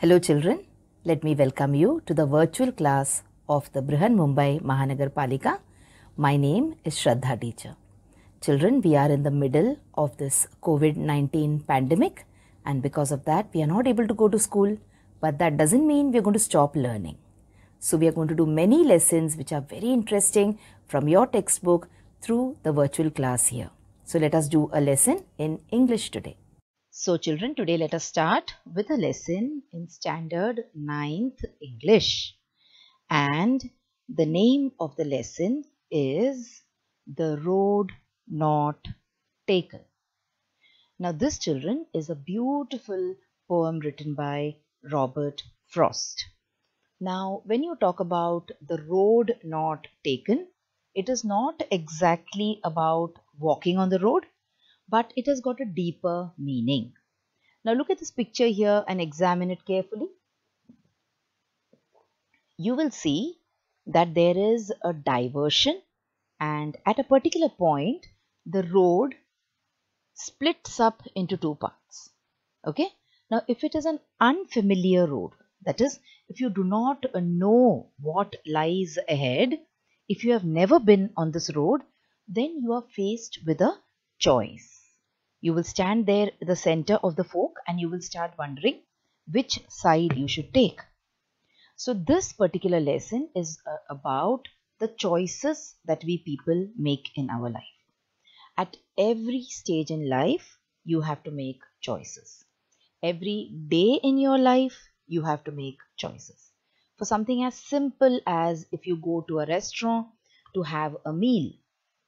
Hello children, let me welcome you to the virtual class of the Brihan Mumbai Mahanagar Palika. My name is Shraddha teacher. Children, we are in the middle of this COVID-19 pandemic, and because of that we are not able to go to school, but that doesn't mean we are going to stop learning. So we are going to do many lessons which are very interesting from your textbook through the virtual class here. So let us do a lesson in English today. So children, today let us start with a lesson in standard 9th English. And the name of the lesson is The Road Not Taken. Now this, children, is a beautiful poem written by Robert Frost. Now when you talk about the road not taken, it is not exactly about walking on the road, but it has got a deeper meaning. Now look at this picture here and examine it carefully. You will see that there is a diversion, and at a particular point the road splits up into two parts. Okay. Now if it is an unfamiliar road, that is, if you do not know what lies ahead, if you have never been on this road, then you are faced with a choice. You will stand there at the center of the fork and you will start wondering which side you should take. So this particular lesson is about the choices that we people make in our life. At every stage in life, you have to make choices. Every day in your life, you have to make choices. For something as simple as if you go to a restaurant to have a meal,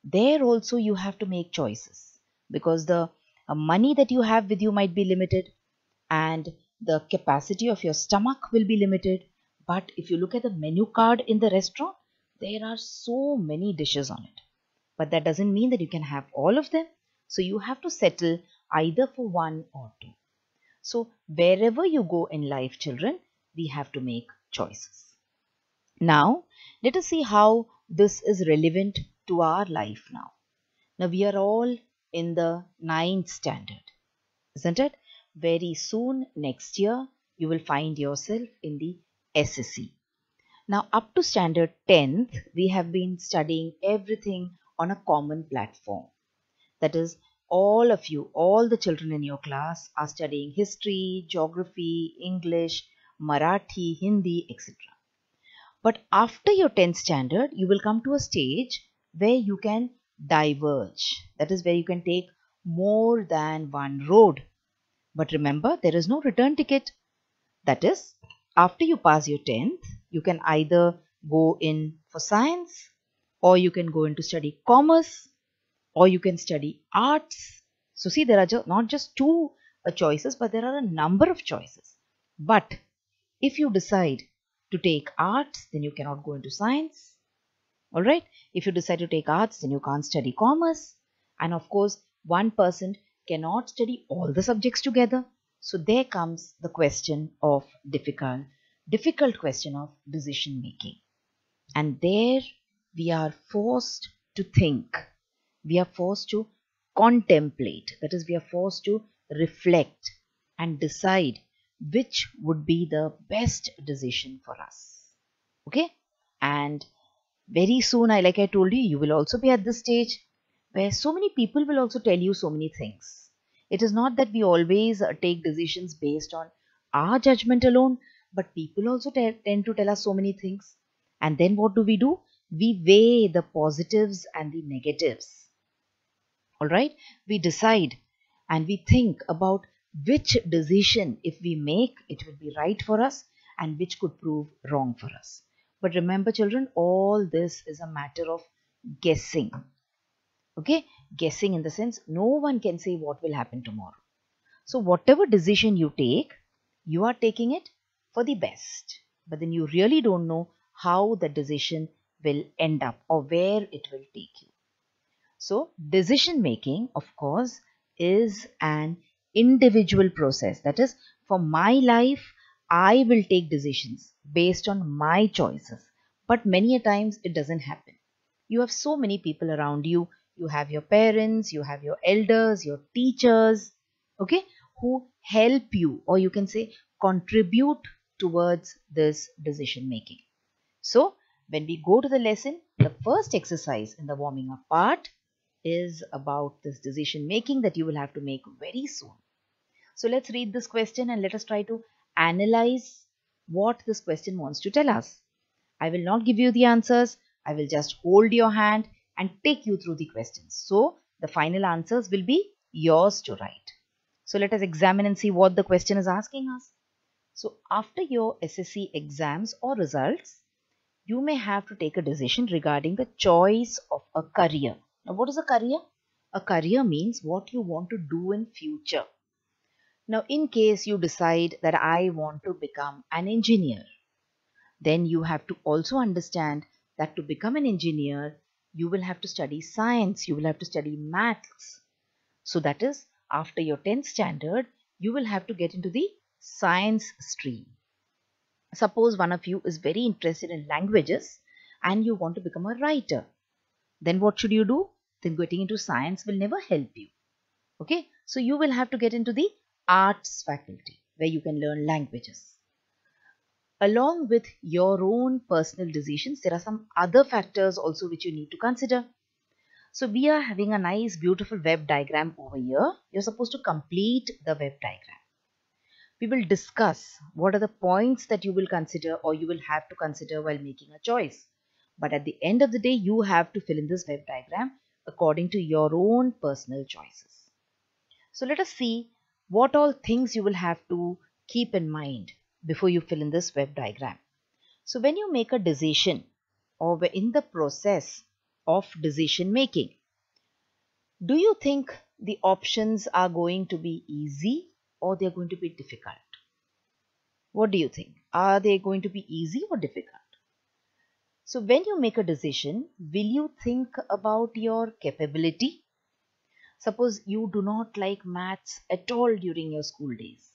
there also you have to make choices, because the money that you have with you might be limited and the capacity of your stomach will be limited. But if you look at the menu card in the restaurant, there are so many dishes on it. But that doesn't mean that you can have all of them. So you have to settle either for one or two. So wherever you go in life, children, we have to make choices. Now, let us see how this is relevant to our life now. Now, we are all in the 9th standard, isn't it? Very soon, next year, you will find yourself in the SSC. Now, up to standard 10th, we have been studying everything on a common platform. That is, all of you, all the children in your class are studying history, geography, English, Marathi, Hindi, etc. But after your 10th standard, you will come to a stage where you can diverge. That is, where you can take more than one road. But remember, there is no return ticket. That is, after you pass your 10th, you can either go in for science, or you can go into study commerce, or you can study arts. So see, there are not just two choices, but there are a number of choices. But if you decide to take arts, then you cannot go into science. Alright, if you decide to take arts, then you can't study commerce. And of course, one person cannot study all the subjects together. So there comes the question of difficult question of decision making. And there we are forced to think. We are forced to contemplate. That is, we are forced to reflect and decide which would be the best decision for us. Okay? And very soon, like I told you, you will also be at this stage where so many people will also tell you so many things. It is not that we always take decisions based on our judgment alone, but people also tend to tell us so many things. And then what do? We weigh the positives and the negatives. Alright, we decide and we think about which decision, if we make, it will be right for us, and which could prove wrong for us. But remember, children, all this is a matter of guessing. Okay, guessing in the sense no one can say what will happen tomorrow. So whatever decision you take, you are taking it for the best. But then you really don't know how the decision will end up or where it will take you. So decision making, of course, is an individual process. That is, for my life, I will take decisions based on my choices. But many a times it doesn't happen. You have so many people around you. You have your parents, you have your elders, your teachers, okay, who help you, or you can say contribute towards this decision making. So, when we go to the lesson, the first exercise in the warming up part is about this decision making that you will have to make very soon. So, let's read this question and let us try to analyze what this question wants to tell us. I will not give you the answers. I will just hold your hand and take you through the questions. So, the final answers will be yours to write. So, let us examine and see what the question is asking us. So, after your SSC exams or results, you may have to take a decision regarding the choice of a career. Now, what is a career? A career means what you want to do in future. Now, in case you decide that I want to become an engineer, then you have to also understand that to become an engineer, you will have to study science, you will have to study maths. So that is, after your 10th standard, you will have to get into the science stream. Suppose one of you is very interested in languages and you want to become a writer. Then what should you do? Then getting into science will never help you. Okay, so you will have to get into the arts faculty where you can learn languages. Along with your own personal decisions, there are some other factors also which you need to consider. So we are having a nice beautiful web diagram over here. You're supposed to complete the web diagram. We will discuss what are the points that you will consider or you will have to consider while making a choice. But at the end of the day, you have to fill in this web diagram according to your own personal choices. So let us see what all things you will have to keep in mind before you fill in this web diagram. So when you make a decision or in the process of decision making, do you think the options are going to be easy or they're going to be difficult? What do you think? Are they going to be easy or difficult? So when you make a decision, will you think about your capability? Suppose you do not like maths at all during your school days.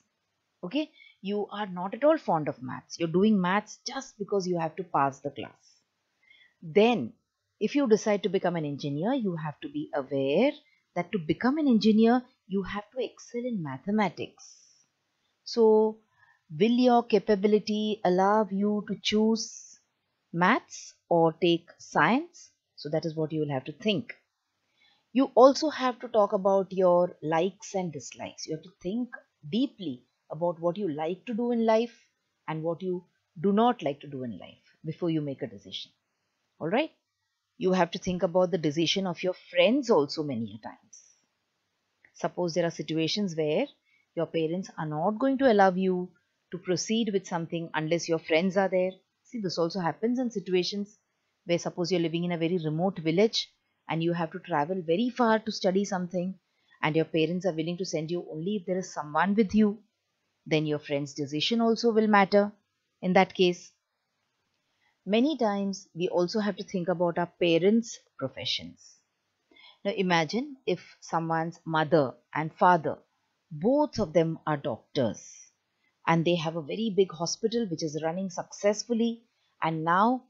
Okay, you are not at all fond of maths. You're doing maths just because you have to pass the class. Then, if you decide to become an engineer, you have to be aware that to become an engineer, you have to excel in mathematics. So, will your capability allow you to choose maths or take science? So, that is what you will have to think. You also have to talk about your likes and dislikes. You have to think deeply about what you like to do in life and what you do not like to do in life before you make a decision. All right? You have to think about the decision of your friends also many times. Suppose there are situations where your parents are not going to allow you to proceed with something unless your friends are there. See, this also happens in situations where suppose you're living in a very remote village and you have to travel very far to study something and your parents are willing to send you only if there is someone with you. Then your friend's decision also will matter in that case. Many times we also have to think about our parents' professions. Now imagine if someone's mother and father, both of them are doctors and they have a very big hospital which is running successfully, and now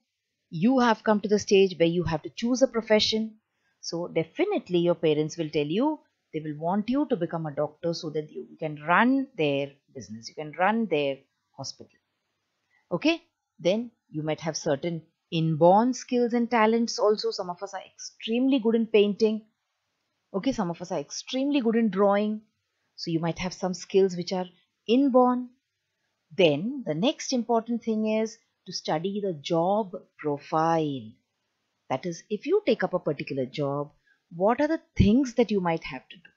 you have come to the stage where you have to choose a profession. So definitely your parents will tell you, they will want you to become a doctor so that you can run their business, you can run their hospital. Okay, then you might have certain inborn skills and talents also. Some of us are extremely good in painting. Okay, some of us are extremely good in drawing. So you might have some skills which are inborn. Then the next important thing is to study the job profile. That is, if you take up a particular job, what are the things that you might have to do?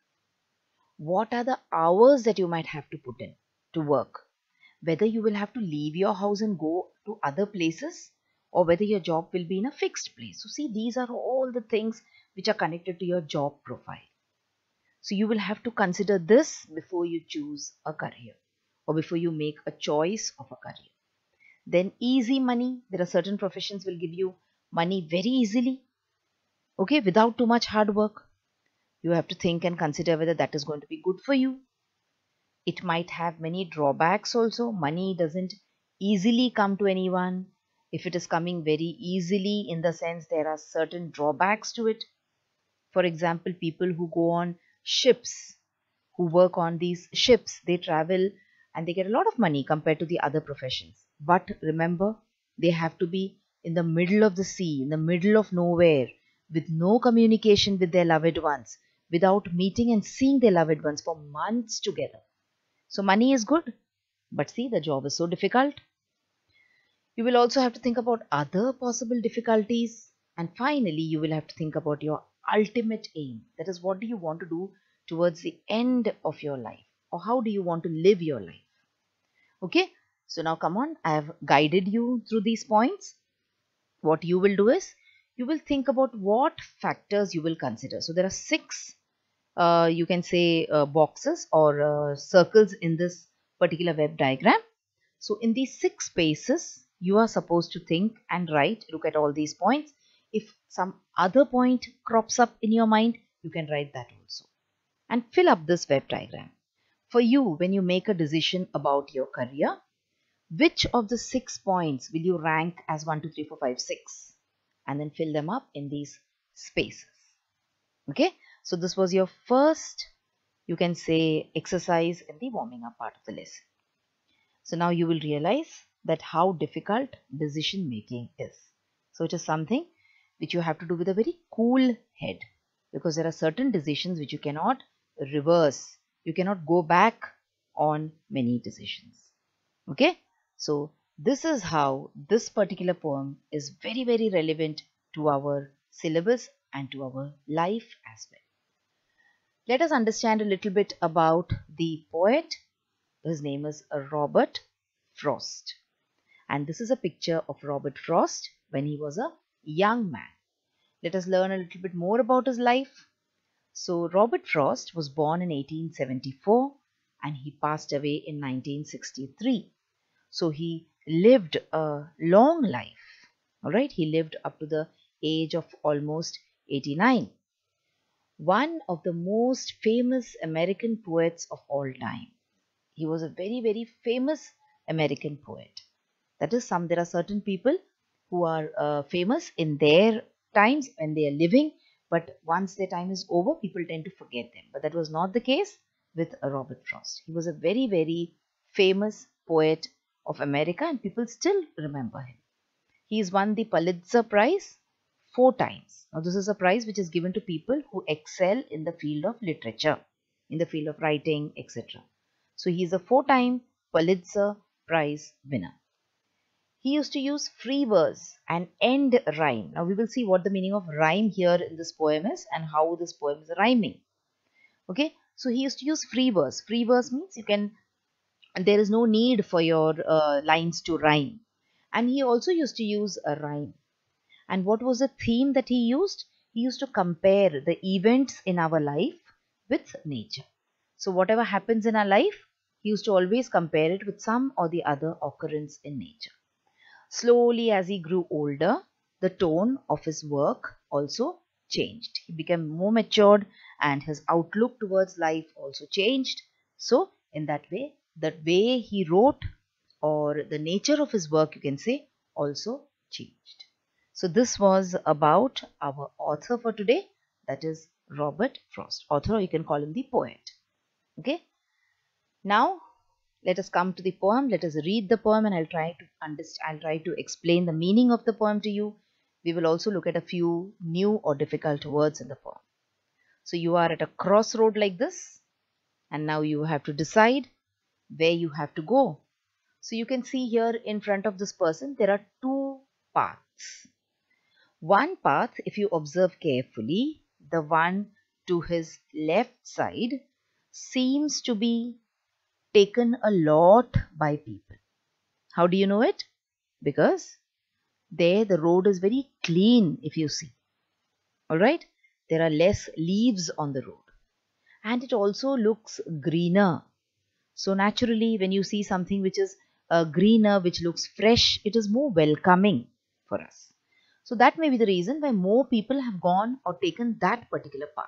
What are the hours that you might have to put in to work? Whether you will have to leave your house and go to other places or whether your job will be in a fixed place. So see, these are all the things which are connected to your job profile. So you will have to consider this before you choose a career or before you make a choice of a career. Then easy money. There are certain professions will give you money very easily. Okay, without too much hard work. You have to think and consider whether that is going to be good for you. It might have many drawbacks also. Money doesn't easily come to anyone. If it is coming very easily, in the sense there are certain drawbacks to it. For example, people who go on ships, who work on these ships, they travel and they get a lot of money compared to the other professions. But remember, they have to be in the middle of the sea, in the middle of nowhere, with no communication with their loved ones, without meeting and seeing their loved ones for months together. So money is good, but see, the job is so difficult. You will also have to think about other possible difficulties. And finally, you will have to think about your ultimate aim. That is, what do you want to do towards the end of your life? Or how do you want to live your life? Okay, so now come on, I have guided you through these points. What you will do is, you will think about what factors you will consider. So there are six, you can say, boxes or circles in this particular web diagram. So in these six spaces, you are supposed to think and write, look at all these points. If some other point crops up in your mind, you can write that also. And fill up this web diagram. For you, when you make a decision about your career, which of the 6 points will you rank as 1, 2, 3, 4, 5, 6? And then fill them up in these spaces. Okay, so this was your first, you can say, exercise in the warming up part of the lesson. So now you will realize that how difficult decision making is. So it is something which you have to do with a very cool head, because there are certain decisions which you cannot reverse. You cannot go back on many decisions. Okay, so this is how this particular poem is very, very relevant to our syllabus and to our life as well. Let us understand a little bit about the poet. His name is Robert Frost. And this is a picture of Robert Frost when he was a young man. Let us learn a little bit more about his life. So Robert Frost was born in 1874 and he passed away in 1963. So he lived a long life. Alright, he lived up to the age of almost 89. One of the most famous American poets of all time. He was a very, very famous American poet. That is, there are certain people who are famous in their times when they are living, but once their time is over, people tend to forget them. But that was not the case with Robert Frost. He was a very, very famous poet of America and people still remember him. He has won the Pulitzer Prize 4 times. Now, this is a prize which is given to people who excel in the field of literature, in the field of writing, etc. So he is a 4-time Pulitzer Prize winner. He used to use free verse and end rhyme. Now we will see what the meaning of rhyme here in this poem is and how this poem is rhyming. Okay, so he used to use free verse. Free verse means there is no need for your lines to rhyme. And he also used to use a rhyme. And what was the theme that he used? He used to compare the events in our life with nature. So whatever happens in our life, he used to always compare it with some or the other occurrence in nature. Slowly, as he grew older, the tone of his work also changed. He became more matured and his outlook towards life also changed. So in that way, the way he wrote or the nature of his work, you can say, also changed. So this was about our author for today, that is Robert Frost. Author, you can call him the poet. Okay. Now let us come to the poem. Let us read the poem and I'll try to explain the meaning of the poem to you. We will also look at a few new or difficult words in the poem. So you are at a crossroad like this and now you have to decide where you have to go. So you can see here in front of this person there are 2 paths. One path, if you observe carefully, the one to his left side seems to be taken a lot by people. How do you know it? Because there the road is very clean, if you see. Alright, there are less leaves on the road and it also looks greener. So naturally, when you see something which is greener, which looks fresh, it is more welcoming for us. So that may be the reason why more people have gone or taken that particular path.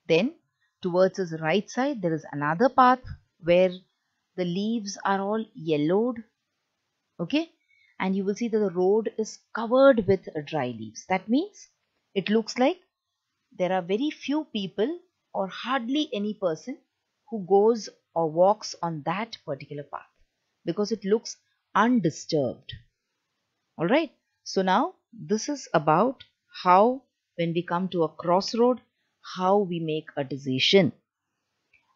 Then towards his right side, there is another path where the leaves are all yellowed. Okay, and you will see that the road is covered with dry leaves. That means it looks like there are very few people or hardly any person who goes or walks on that particular path because it looks undisturbed. All right. So now this is about how, when we come to a crossroad, how we make a decision.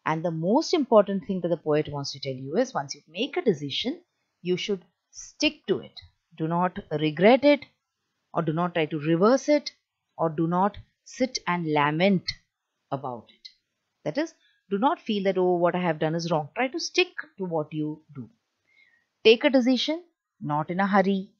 And the most important thing that the poet wants to tell you is, once you make a decision, you should stick to it. Do not regret it, or do not try to reverse it, or do not sit and lament about it. That is, do not feel that, oh, what I have done is wrong. Try to stick to what you do. Take a decision, not in a hurry.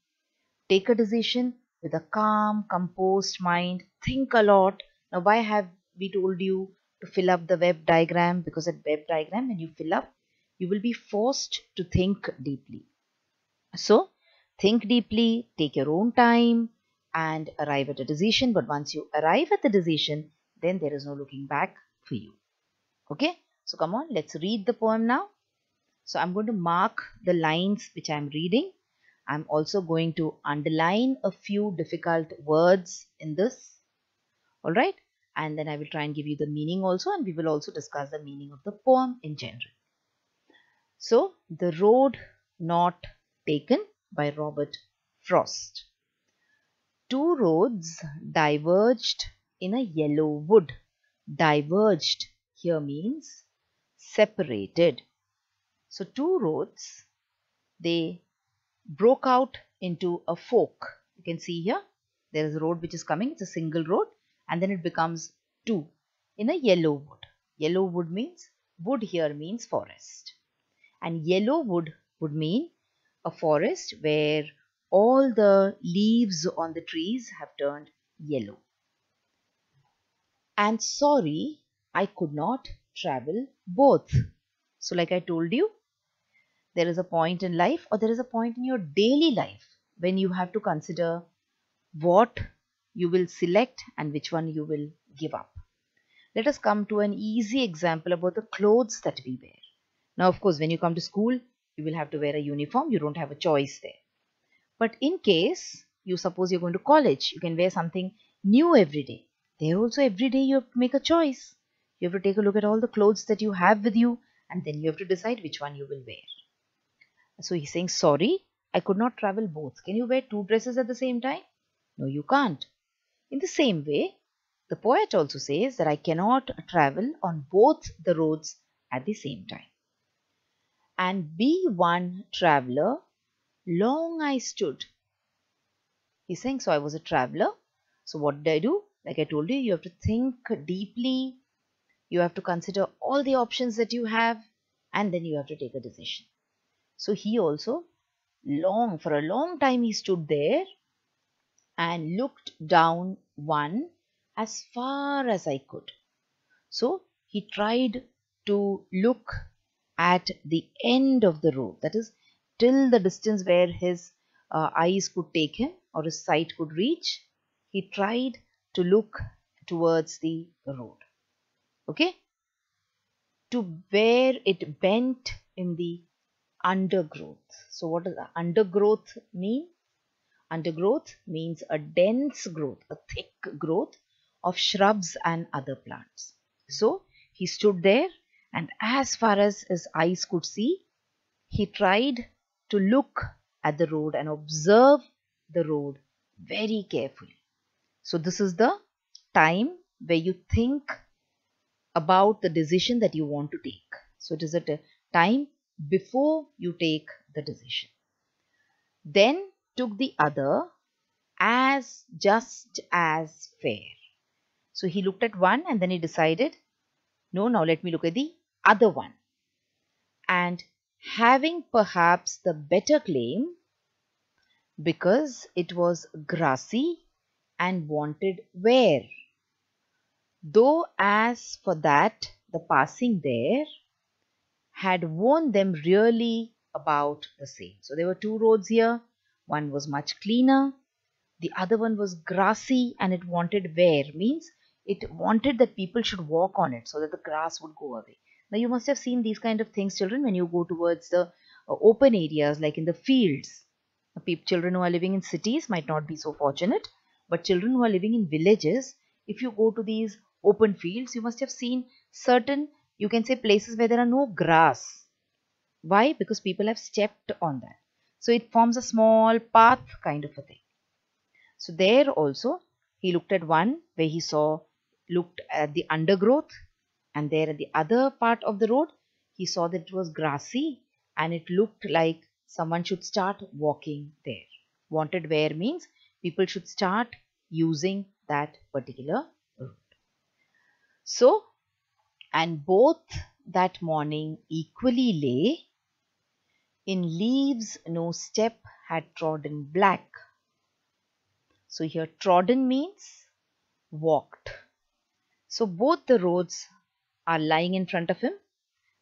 Take a decision with a calm, composed mind. Think a lot. Now, why have we told you to fill up the web diagram? Because at web diagram, when you fill up, you will be forced to think deeply. So, think deeply, take your own time, and arrive at a decision. But once you arrive at the decision, then there is no looking back for you. Okay? So, come on, let's read the poem now. So, I'm going to mark the lines which I'm reading. I'm also going to underline a few difficult words in this. All right. And then I will try and give you the meaning also, and we will also discuss the meaning of the poem in general. So, The Road Not Taken by Robert Frost. Two roads diverged in a yellow wood. Diverged here means separated. So, two roads, they broke out into a fork. You can see here, there is a road which is coming, it's a single road, and then it becomes two in a yellow wood. Yellow wood means, wood here means forest. And yellow wood would mean a forest where all the leaves on the trees have turned yellow. And sorry, I could not travel both. So like I told you, there is a point in life, or there is a point in your daily life, when you have to consider what you will select and which one you will give up. Let us come to an easy example about the clothes that we wear. Now, of course, when you come to school, you will have to wear a uniform. You don't have a choice there. But in case you suppose you're going to college, you can wear something new every day. There also every day you have to make a choice. You have to take a look at all the clothes that you have with you, and then you have to decide which one you will wear. So he's saying, sorry, I could not travel both. Can you wear two dresses at the same time? No, you can't. In the same way, the poet also says that I cannot travel on both the roads at the same time. And be one traveler, long I stood. He's saying, so I was a traveler. So what did I do? Like I told you, you have to think deeply. You have to consider all the options that you have, and then you have to take a decision. So he also, for a long time he stood there and looked down one as far as I could. So he tried to look at the end of the road, that is, till the distance where his eyes could take him or his sight could reach. He tried to look towards the road. Okay? To where it bent in the undergrowth. So what does undergrowth mean? Undergrowth means a dense growth, a thick growth of shrubs and other plants. So he stood there, and as far as his eyes could see, he tried to look at the road and observe the road very carefully. So this is the time where you think about the decision that you want to take. So it is at a time before you take the decision. Then took the other as just as fair. So he looked at one and then he decided, no, now let me look at the other one. And having perhaps the better claim, because it was grassy and wanted wear. Though as for that, the passing there had worn them really about the same. So there were two roads here. One was much cleaner. The other one was grassy and it wanted wear, means it wanted that people should walk on it so that the grass would go away. Now you must have seen these kind of things, children, when you go towards the open areas like in the fields. Children who are living in cities might not be so fortunate, but children who are living in villages, if you go to these open fields, you must have seen certain You can say places where there are no grass. Why? Because people have stepped on that. So it forms a small path kind of a thing. So there also he looked at one where he looked at the undergrowth, and there at the other part of the road he saw that it was grassy and it looked like someone should start walking there. Wanted where means people should start using that particular road. So, and both that morning equally lay, in leaves no step had trodden black. So here trodden means walked. So both the roads are lying in front of him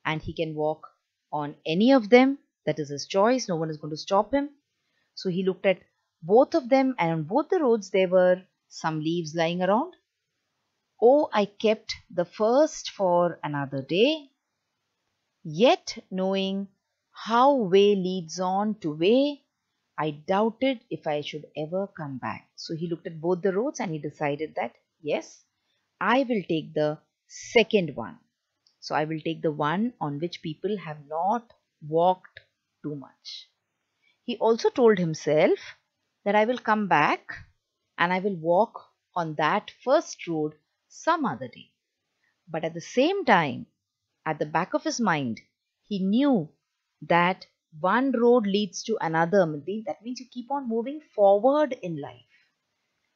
and he can walk on any of them. That is his choice. No one is going to stop him. So he looked at both of them, and on both the roads there were some leaves lying around. Oh, I kept the first for another day, yet knowing how way leads on to way, I doubted if I should ever come back. So he looked at both the roads and he decided that yes, I will take the second one. So I will take the one on which people have not walked too much. He also told himself that I will come back and I will walk on that first road some other day. But at the same time, at the back of his mind, he knew that one road leads to another. That means you keep on moving forward in life.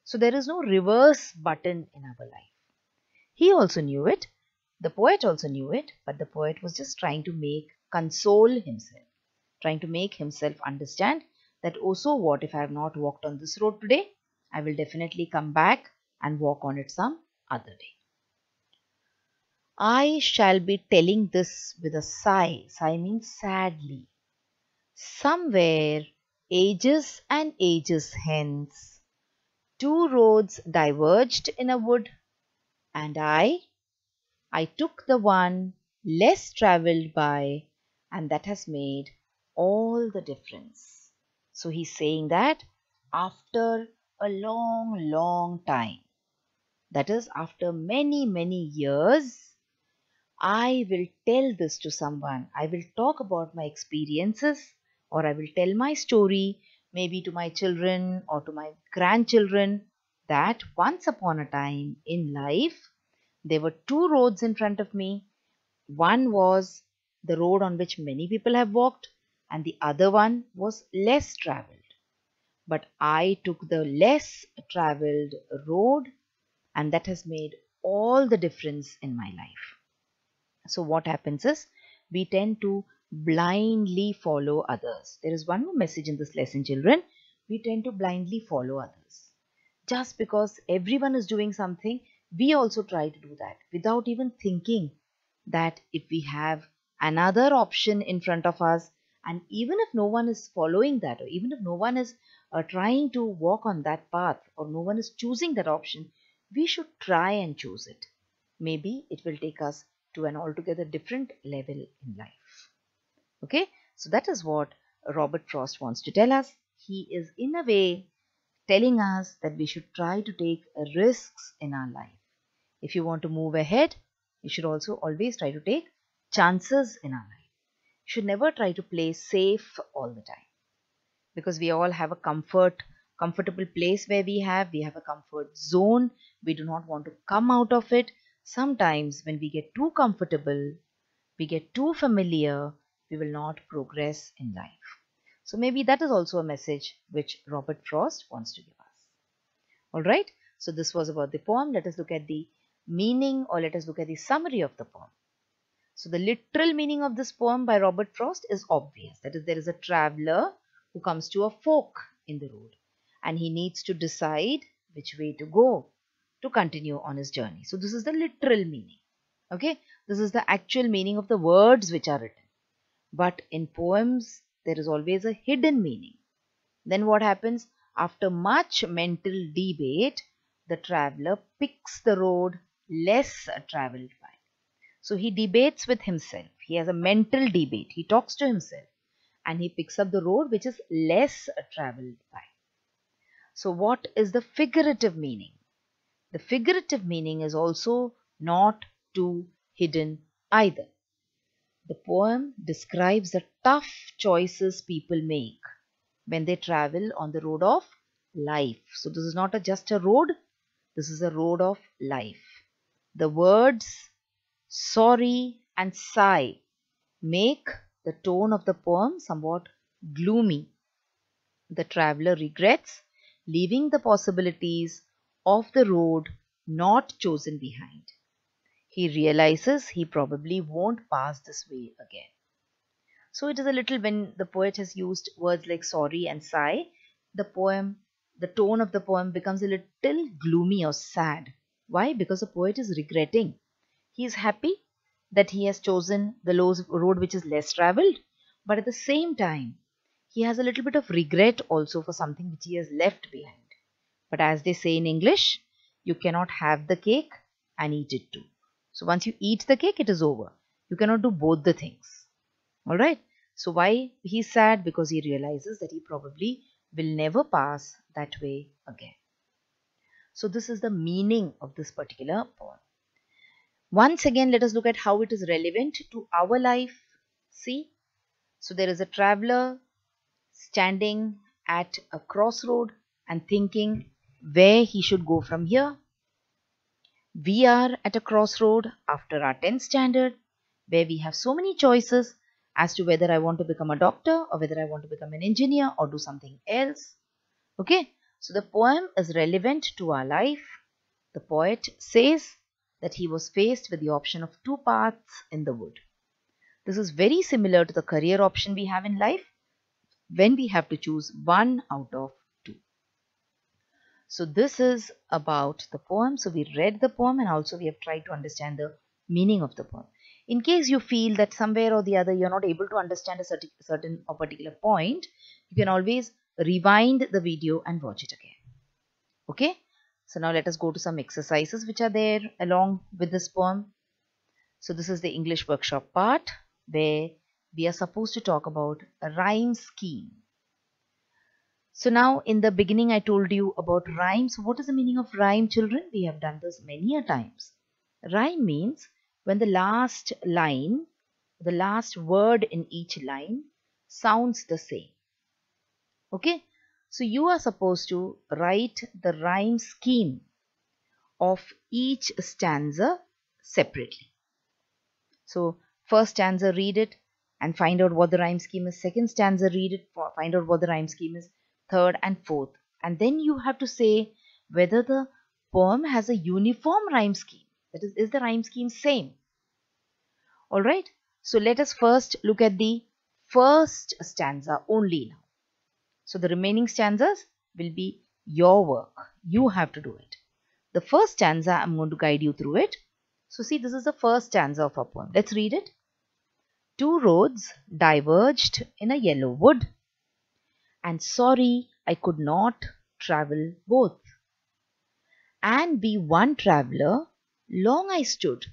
So there is no reverse button in our life. He also knew it. The poet also knew it, but the poet was just trying to console himself, trying to make himself understand that also what if I have not walked on this road today? I will definitely come back and walk on it some other day. I shall be telling this with a sigh. Sigh means sadly. Somewhere, ages and ages hence, two roads diverged in a wood, and I took the one less travelled by, and that has made all the difference. So he's saying that after a long, long time, that is, after many, many years, I will tell this to someone. I will talk about my experiences, or I will tell my story, maybe to my children or to my grandchildren, that once upon a time in life, there were two roads in front of me. One was the road on which many people have walked, and the other one was less traveled. But I took the less traveled road, and that has made all the difference in my life. So what happens is we tend to blindly follow others. There is one more message in this lesson, children. We tend to blindly follow others. Just because everyone is doing something, we also try to do that without even thinking that if we have another option in front of us, and even if no one is following that, or even if no one is trying to walk on that path, or no one is choosing that option, we should try and choose it. Maybe it will take us to an altogether different level in life. Okay, so that is what Robert Frost wants to tell us. He is in a way telling us that we should try to take risks in our life. If you want to move ahead, you should also always try to take chances in our life. You should never try to play safe all the time, because we all have a comfortable place where we have a comfort zone. We do not want to come out of it. Sometimes when we get too comfortable, we get too familiar, we will not progress in life. So maybe that is also a message which Robert Frost wants to give us. All right, so this was about the poem. Let us look at the meaning, or let us look at the summary of the poem. So the literal meaning of this poem by Robert Frost is obvious. That is, there is a traveler who comes to a fork in the road, and he needs to decide which way to go to continue on his journey. So this is the literal meaning. Okay, this is the actual meaning of the words which are written. But in poems, there is always a hidden meaning. Then what happens? After much mental debate, the traveler picks the road less traveled by. So he debates with himself. He has a mental debate. He talks to himself and he picks up the road which is less traveled by. So what is the figurative meaning? The figurative meaning is also not too hidden either. The poem describes the tough choices people make when they travel on the road of life. So this is not just a road, this is a road of life. The words sorry and sigh make the tone of the poem somewhat gloomy. The traveler regrets leaving the possibilities of the road not chosen behind. He realizes he probably won't pass this way again. So it is a little, when the poet has used words like sorry and sigh, the tone of the poem becomes a little gloomy or sad. Why? Because the poet is regretting. He is happy that he has chosen the road which is less traveled, but at the same time, he has a little bit of regret also for something which he has left behind. But as they say in English, you cannot have the cake and eat it too. So once you eat the cake, it is over. You cannot do both the things. Alright. So why he's sad? Because he realizes that he probably will never pass that way again. So this is the meaning of this particular poem. Once again, let us look at how it is relevant to our life. See, so there is a traveler standing at a crossroad and thinking where he should go from here. We are at a crossroad after our 10th standard where we have so many choices as to whether I want to become a doctor or whether I want to become an engineer or do something else. Okay, so the poem is relevant to our life. The poet says that he was faced with the option of two paths in the wood. This is very similar to the career option we have in life when we have to choose one out of two. So this is about the poem. So we read the poem and also we have tried to understand the meaning of the poem. In case you feel that somewhere or the other you're not able to understand a certain or particular point, you can always rewind the video and watch it again. Okay, so now let us go to some exercises which are there along with this poem. So this is the English workshop part where we are supposed to talk about a rhyme scheme. So now in the beginning I told you about rhyme. So what is the meaning of rhyme, children? We have done this many a times. Rhyme means when the last line, the last word in each line sounds the same. Okay, so you are supposed to write the rhyme scheme of each stanza separately. So first stanza, read it and find out what the rhyme scheme is. Second stanza, read it, find out what the rhyme scheme is. Third and fourth. And then you have to say whether the poem has a uniform rhyme scheme. That is the rhyme scheme same? Alright. So let us first look at the first stanza only now. So the remaining stanzas will be your work. You have to do it. The first stanza, I'm going to guide you through it. So see, this is the first stanza of our poem. Let's read it. Two roads diverged in a yellow wood, and sorry I could not travel both. And be one traveller, long I stood,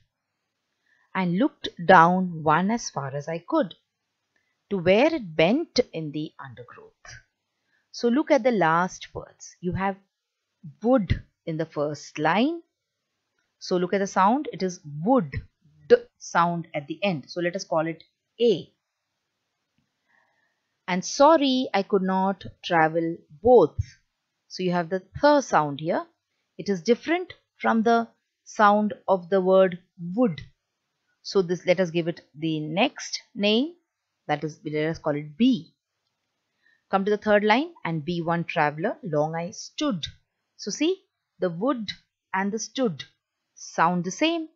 and looked down one as far as I could, to where it bent in the undergrowth. So look at the last words. You have wood in the first line. So look at the sound. It is wood, d sound at the end. So let us call it A. And sorry I could not travel both. So you have the th sound here. It is different from the sound of the word wood. So this, let us give it the next name. That is, let us call it B. Come to the third line, and be one traveller, long I stood. So see, the wood and the stood sound the same.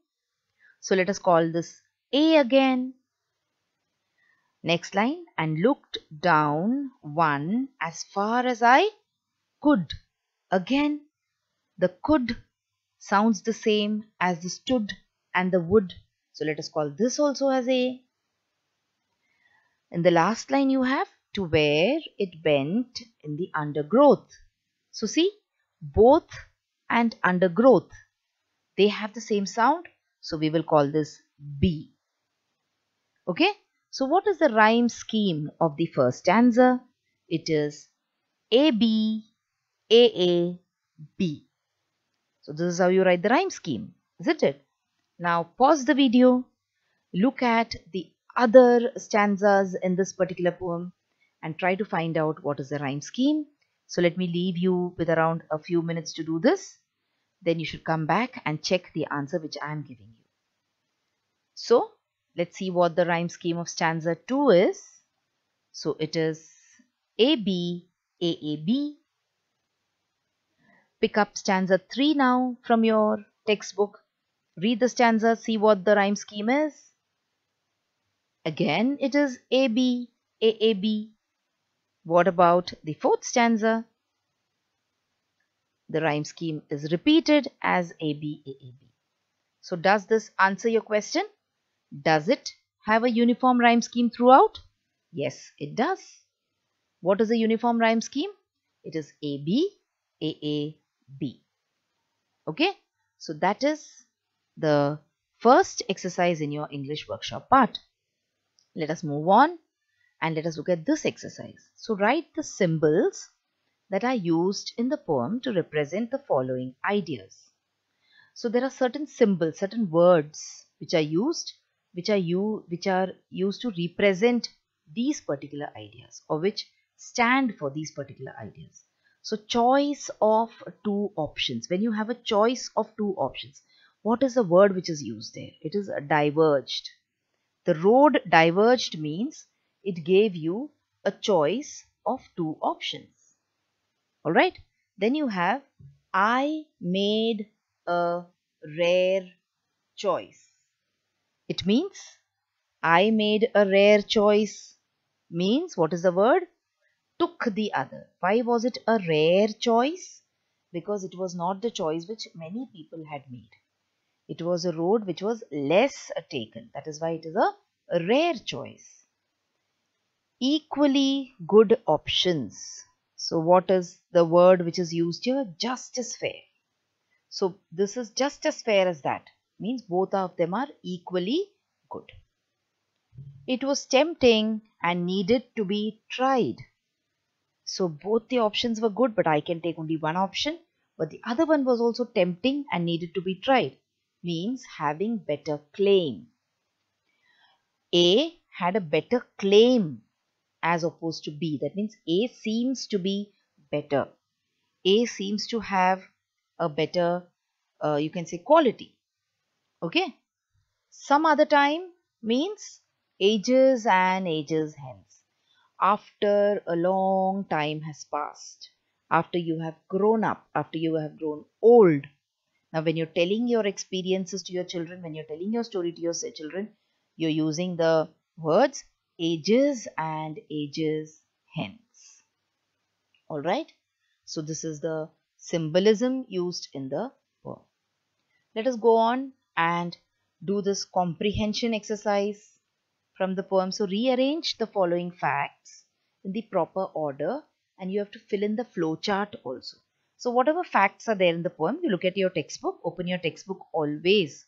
So let us call this A again. Next line, and looked down one as far as I could. Again, the could sounds the same as the stood and the would. So let us call this also as A. In the last line you have to where it bent in the undergrowth. So see, both and undergrowth, they have the same sound. So we will call this B. Okay. So what is the rhyme scheme of the first stanza? It is AB, AA, B. So this is how you write the rhyme scheme, isn't it? Now pause the video look at the other stanzas in this particular poem and try to find out what is the rhyme scheme. So let me leave you with around a few minutes to do this. Then you should come back and check the answer which I am giving you. So let's see what the rhyme scheme of stanza 2 is. So it is AB, AAB. Pick up stanza 3 now from your textbook. Read the stanza, see what the rhyme scheme is. Again, it is AB, AAB. What about the fourth stanza? The rhyme scheme is repeated as AB, AAB. So does this answer your question? Does it have a uniform rhyme scheme throughout? Yes, it does. What is a uniform rhyme scheme? It is AB, AAB. Okay, so that is the first exercise in your English workshop part. Let us move on and let us look at this exercise. So write the symbols that are used in the poem to represent the following ideas. So there are certain symbols, certain words which are used, which are used to represent these particular ideas, or which stand for these particular ideas. So choice of two options. When you have a choice of two options, what is the word which is used there? It is diverged. The road diverged means it gave you a choice of two options. Alright, then you have I made a rare choice. It means I made a rare choice means what is the word? Took the other. Why was it a rare choice? Because it was not the choice which many people had made. It was a road which was less taken. That is why it is a rare choice. Equally good options. So what is the word which is used here? Just as fair. So this is just as fair as that. Means both of them are equally good. It was tempting and needed to be tried. So both the options were good, but I can take only one option. But the other one was also tempting and needed to be tried. Means having better claim. A had a better claim as opposed to B. That means A seems to be better. A seems to have a better, you can say, quality. Okay. Some other time means ages and ages hence. After a long time has passed, after you have grown up, after you have grown old. Now, when you're telling your experiences to your children, when you're telling your story to your children, you're using the words ages and ages hence. Alright. So, this is the symbolism used in the poem. Let us go on and do this comprehension exercise from the poem. So rearrange the following facts in the proper order, and you have to fill in the flow chart also. So whatever facts are there in the poem, you look at your textbook, open your textbook always.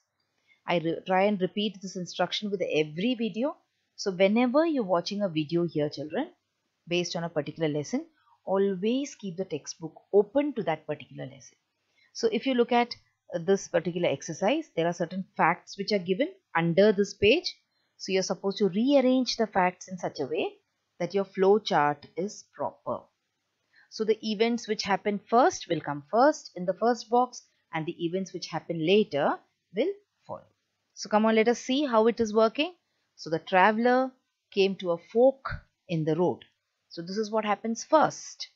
I try and repeat this instruction with every video. So whenever you're watching a video here, children, based on a particular lesson, always keep the textbook open to that particular lesson. So if you look at this particular exercise, there are certain facts which are given under this page. So you're supposed to rearrange the facts in such a way that your flow chart is proper. So the events which happen first will come first in the first box, and the events which happen later will follow. So come on, let us see how it is working. So the traveler came to a fork in the road. So this is what happens first.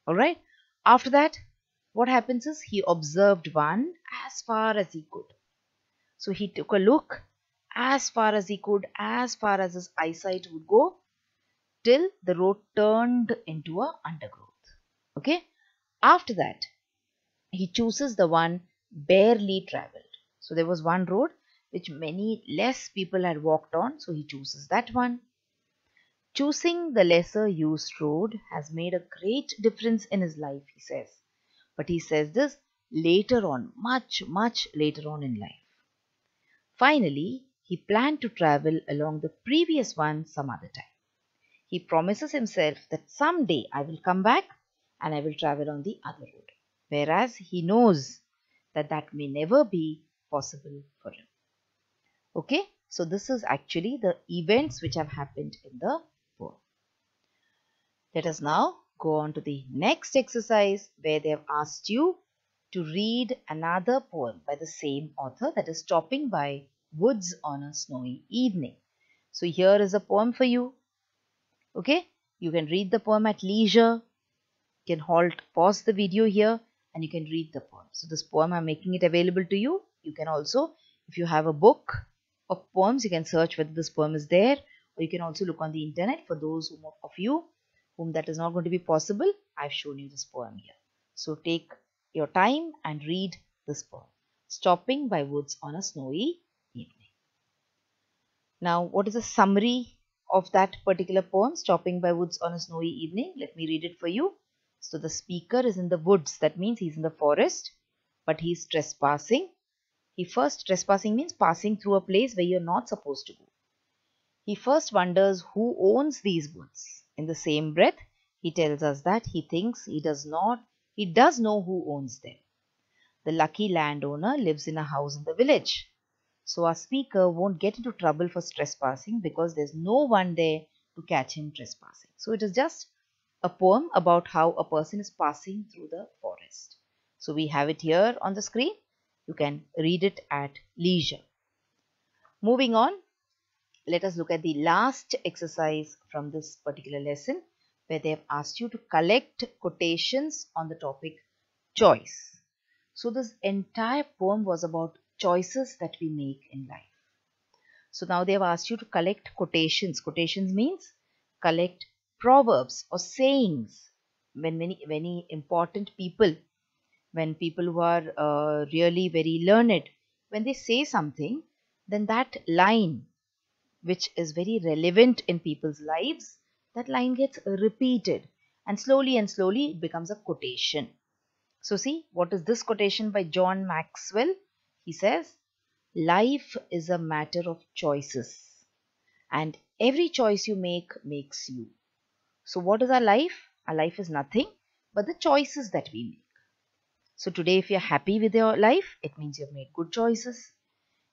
Alright. After that, what happens is he observed one as far as he could. So he took a look as far as he could, as far as his eyesight would go, till the road turned into a undergrowth. Okay. After that, he chooses the one barely traveled. So there was one road which many less people had walked on. So he chooses that one. Choosing the lesser used road has made a great difference in his life, he says. But he says this later on, much later on in life. Finally, he planned to travel along the previous one some other time. He promises himself that someday I will come back and I will travel on the other road. Whereas he knows that that may never be possible for him. Okay, So this is actually the events which have happened in the poem. Let us now go on to the next exercise, where they have asked you to read another poem by the same author, that is Stopping by Woods on a Snowy Evening. So here is a poem for you. Okay, you can read the poem at leisure. You can pause the video here and you can read the poem. So this poem, I'm making it available to you. You can also, if you have a book of poems, you can search whether this poem is there, or you can also look on the internet. For those of you whom that is not going to be possible, I've shown you this poem here. So take your time and read this poem, Stopping by Woods on a Snowy Evening. Now, what is the summary of that particular poem, Stopping by Woods on a Snowy Evening? Let me read it for you. So the speaker is in the woods. That means he's in the forest, but he's trespassing. Trespassing means passing through a place where you're not supposed to go. He first wonders who owns these woods. In the same breath, he tells us that he thinks he does know who owns them. The lucky landowner lives in a house in the village. So our speaker won't get into trouble for trespassing because there's no one there to catch him trespassing. So it is just a poem about how a person is passing through the forest. So we have it here on the screen. You can read it at leisure. Moving on, let us look at the last exercise from this particular lesson, where they have asked you to collect quotations on the topic choice. So this entire poem was about choices that we make in life. So now they have asked you to collect quotations. Quotations means collect proverbs or sayings. When many important people, when people who are really very learned, when they say something, then that line, which is very relevant in people's lives, that line gets repeated, and slowly it becomes a quotation. So see, what is this quotation by John Maxwell? He says, life is a matter of choices, and every choice you make makes you. So what is our life? Our life is nothing but the choices that we make. So today, if you're happy with your life, it means you've made good choices.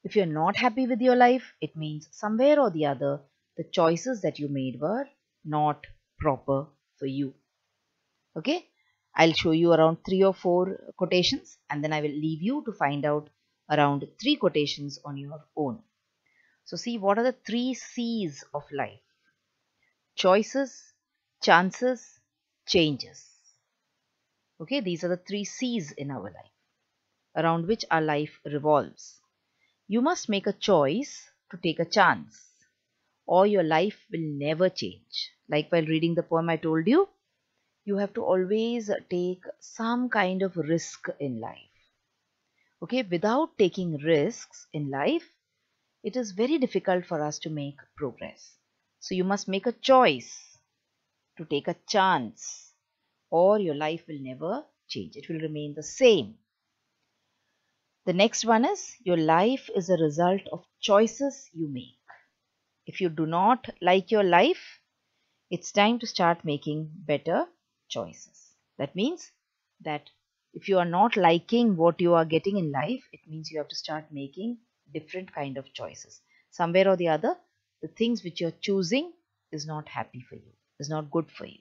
If you're not happy with your life, it means somewhere or the other, the choices that you made were not proper for you. Okay, I'll show you around 3 or 4 quotations, and then I will leave you to find out around 3 quotations on your own. So see, what are the 3 C's of life? Choices, chances, changes. Okay, these are the 3 C's in our life, around which our life revolves. You must make a choice to take a chance, or your life will never change. Like while reading the poem I told you, you have to always take some kind of risk in life. Okay, without taking risks in life, it is very difficult for us to make progress. So you must make a choice to take a chance, or your life will never change. It will remain the same. The next one is, your life is a result of choices you make. If you do not like your life, it's time to start making better choices. That means that if you are not liking what you are getting in life, it means you have to start making different kind of choices. Somewhere or the other, the things which you're choosing is not happy for you, is not good for you.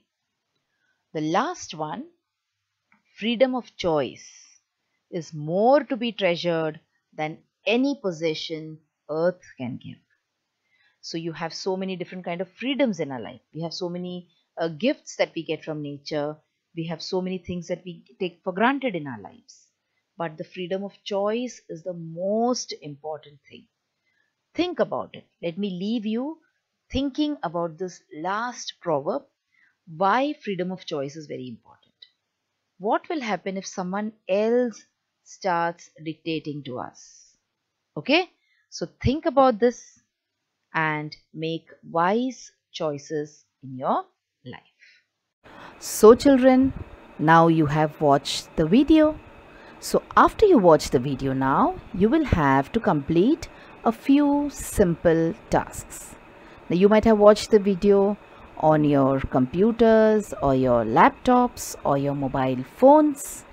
The last one, freedom of choice, is more to be treasured than any possession earth can give. So you have so many different kind of freedoms in our life. We have so many gifts that we get from nature. We have so many things that we take for granted in our lives. But the freedom of choice is the most important thing. Think about it. Let me leave you thinking about this last proverb, why freedom of choice is very important. What will happen if someone else starts dictating to us? Okay, so think about this and make wise choices in your life. So children, now you have watched the video. So after you watch the video now, you will have to complete a few simple tasks. Now you might have watched the video on your computers or your laptops or your mobile phones.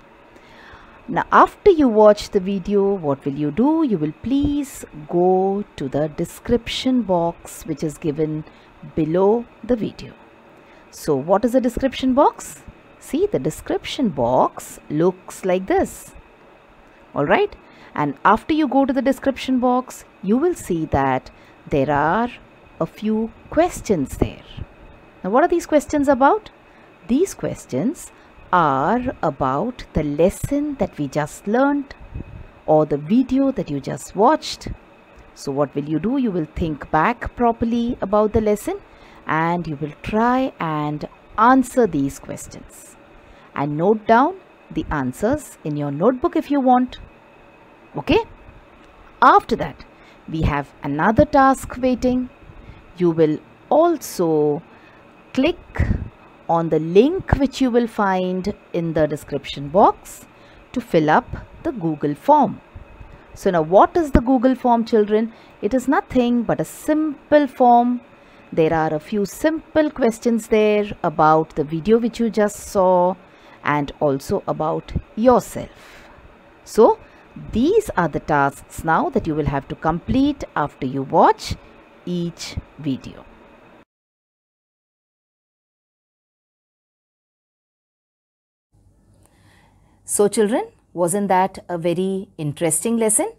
Now after you watch the video, what will you do? You will please go to the description box which is given below the video. So what is the description box? See, the description box looks like this. Alright, and after you go to the description box, you will see that there are a few questions there. Now what are these questions about? These questions are about the lesson that we just learned or the video that you just watched. So what will you do? You will think back properly about the lesson and you will try and answer these questions and note down the answers in your notebook if you want. Okay? After that, we have another task waiting. You will also click on the link which you will find in the description box to fill up the Google form. So now what is the Google form, children? It is nothing but a simple form. There are a few simple questions there about the video which you just saw and also about yourself. So these are the tasks now that you will have to complete after you watch each video. So children, wasn't that a very interesting lesson?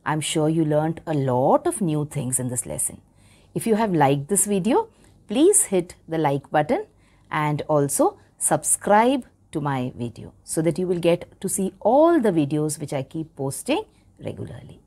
I'm sure you learned a lot of new things in this lesson. If you have liked this video, please hit the like button and also subscribe to my video so that you will get to see all the videos which I keep posting regularly.